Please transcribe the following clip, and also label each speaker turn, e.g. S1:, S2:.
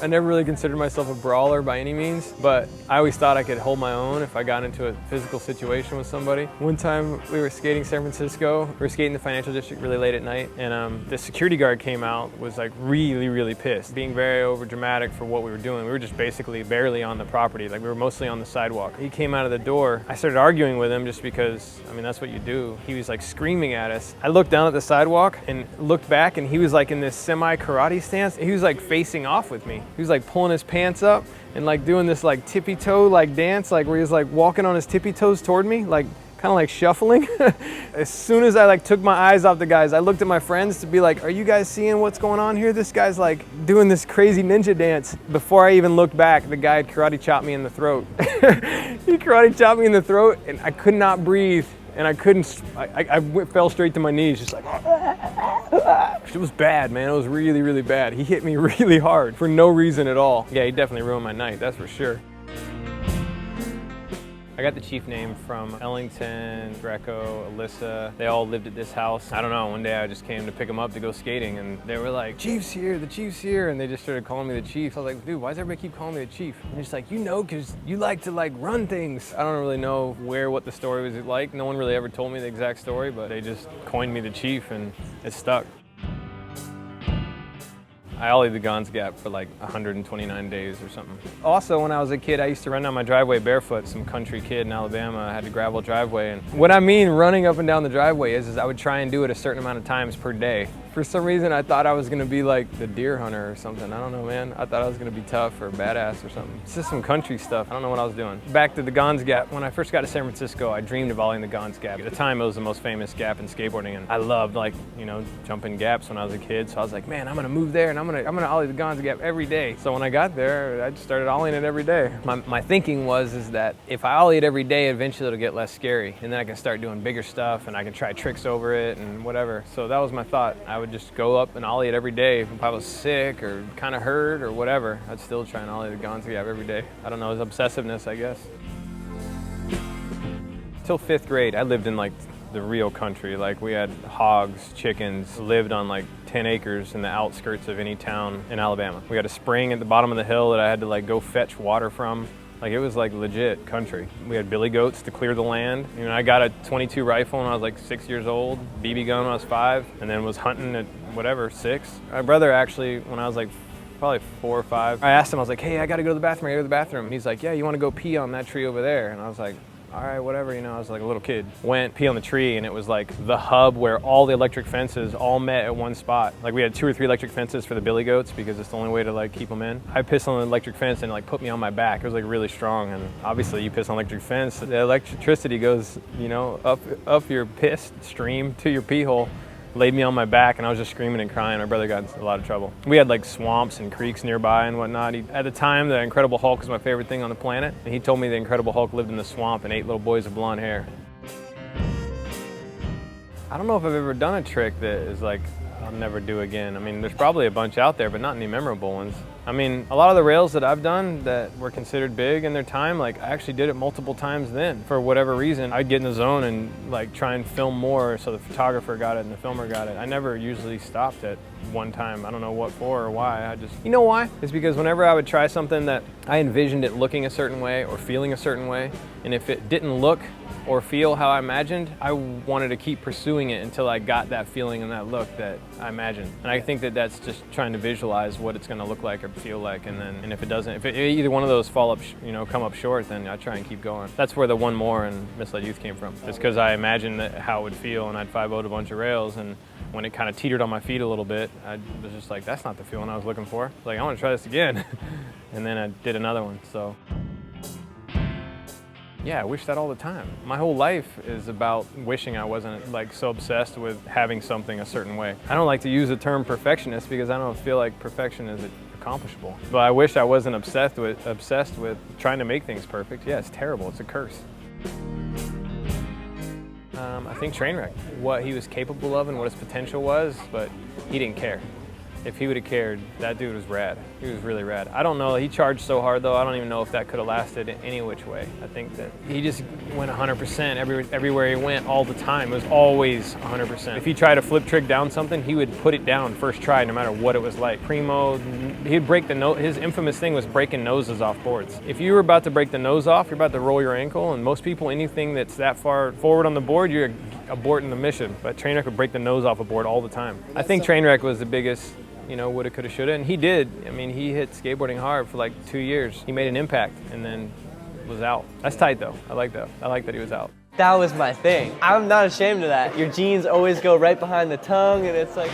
S1: never really considered myself a brawler by any means, but I always thought I could hold my own if I got into a physical situation with somebody. One time we were skating San Francisco. We were skating the financial district really late at night, and the security guard came out, was like really pissed, being very over dramatic for what we were doing. We were just basically barely on the property, like we were mostly on the sidewalk. He came out of the door. I started arguing with him just because, I mean, that's what you do. He was like screaming at us. I looked down at the sidewalk and looked back, and he was like in this semi-karate stance. He was like facing off with me. He was like pulling his pants up and like doing this like tippy toe like dance, like where he was like walking on his tippy toes toward me, like kind of like shuffling. As soon as I like took my eyes off the guys, I looked at my friends to be like, are you guys seeing what's going on here? This guy's like doing this crazy ninja dance. Before I even looked back, the guy had karate chopped me in the throat. He karate chopped me in the throat, and I could not breathe. And I couldn't, I fell straight to my knees, just like, it was bad, man. It was really bad. He hit me really hard for no reason at all. Yeah, he definitely ruined my night, that's for sure. I got the chief name from Ellington, Greco, Alyssa. They all lived at this house. I don't know, one day I just came to pick them up to go skating, and they were like, Chief's here, the Chief's here. And they just started calling me the Chief. I was like, dude, why does everybody keep calling me the Chief? And they're just like, you know, because you like to like run things. I don't really know what the story was like. No one really ever told me the exact story, but they just coined me the Chief, and it stuck. I ollied the Gonz gap for like 129 days or something. Also, when I was a kid, I used to run down my driveway barefoot. Some country kid in Alabama had a gravel driveway. And what I mean running up and down the driveway is I would try and do it a certain amount of times per day. For some reason, I thought I was gonna be like the deer hunter or something. I don't know, man. I thought I was gonna be tough or badass or something. It's just some country stuff. I don't know what I was doing. Back to the Gonz gap. When I first got to San Francisco, I dreamed of ollieing the Gonz gap. At the time, it was the most famous gap in skateboarding, and I loved, like, you know, jumping gaps when I was a kid. So I was like, man, I'm gonna move there and I'm gonna ollie the Gonz gap every day. So when I got there, I just started ollieing it every day. My thinking was that if I ollie it every day, eventually it'll get less scary, and then I can start doing bigger stuff and I can try tricks over it and whatever. So that was my thought. I would just go up and ollie it every day. If I was sick or kind of hurt or whatever, I'd still try and ollie the Gonz gap every day. I don't know, it's obsessiveness, I guess. Till 5th grade, I lived in like the real country. Like we had hogs, chickens, lived on like 10 acres in the outskirts of any town in Alabama. We had a spring at the bottom of the hill that I had to like go fetch water from. Like it was like legit country. We had billy goats to clear the land. You know, I got a .22 rifle when I was like 6 years old, BB gun when I was 5, and then was hunting at whatever, 6. My brother actually, when I was like probably 4 or 5, I asked him, I was like, hey, I gotta go to the bathroom, I gotta go to the bathroom. And he's like, yeah, you wanna go pee on that tree over there? And I was like, all right, whatever, you know, I was like a little kid. Went pee on the tree, and it was like the hub where all the electric fences all met at one spot. Like we had 2 or 3 electric fences for the billy goats because it's the only way to like keep them in. I pissed on the electric fence and it like put me on my back. It was like really strong, and obviously you piss on electric fence, the electricity goes, you know, up your piss stream to your pee hole. Laid me on my back, and I was just screaming and crying. My brother got in a lot of trouble. We had like swamps and creeks nearby and whatnot. At the time, the Incredible Hulk was my favorite thing on the planet, and he told me the Incredible Hulk lived in the swamp and ate little boys with blonde hair. I don't know if I've ever done a trick that is like, I'll never do again. I mean, there's probably a bunch out there, but not any memorable ones. I mean, a lot of the rails that I've done that were considered big in their time, like I actually did it multiple times then. For whatever reason, I'd get in the zone and like try and film more so the photographer got it and the filmer got it. I never usually stopped at one time. I don't know what for or why. You know why? It's because whenever I would try something that I envisioned it looking a certain way or feeling a certain way, and if it didn't look or feel how I imagined, I wanted to keep pursuing it until I got that feeling and that look that I imagined. And I think that that's just trying to visualize what it's gonna look like or feel like, and if it doesn't, if either one of those come up short, then I try and keep going. That's where the one more and Misled Youth came from. It's because I imagined how it would feel, and I'd 5-0'd a bunch of rails, and when it kind of teetered on my feet a little bit, I was just like, that's not the feeling I was looking for. Like, I want to try this again. And then I did another one, so. Yeah, I wish that all the time. My whole life is about wishing I wasn't like so obsessed with having something a certain way. I don't like to use the term perfectionist because I don't feel like perfection is accomplishable. But I wish I wasn't obsessed with trying to make things perfect. Yeah, it's terrible, it's a curse. I think Trainwreck, what he was capable of and what his potential was, but he didn't care. If he would have cared, that dude was rad. He was really rad. I don't know, he charged so hard though, I don't even know if that could have lasted any which way. I think that he just went 100% everywhere he went all the time. It was always 100%. If he tried to flip trick down something, he would put it down first try no matter what it was like. Primo, he'd break the nose. His infamous thing was breaking noses off boards. If you were about to break the nose off, you're about to roll your ankle, and most people, anything that's that far forward on the board, you're aborting the mission. But Trainwreck would break the nose off a board all the time. I think Trainwreck was the biggest, you know, woulda, coulda, shoulda, and he did. I mean, he hit skateboarding hard for like 2 years. He made an impact and then was out. That's tight though. I like that. I like that he was out.
S2: That was my thing. I'm not ashamed of that. Your jeans always go right behind the tongue, and it's like...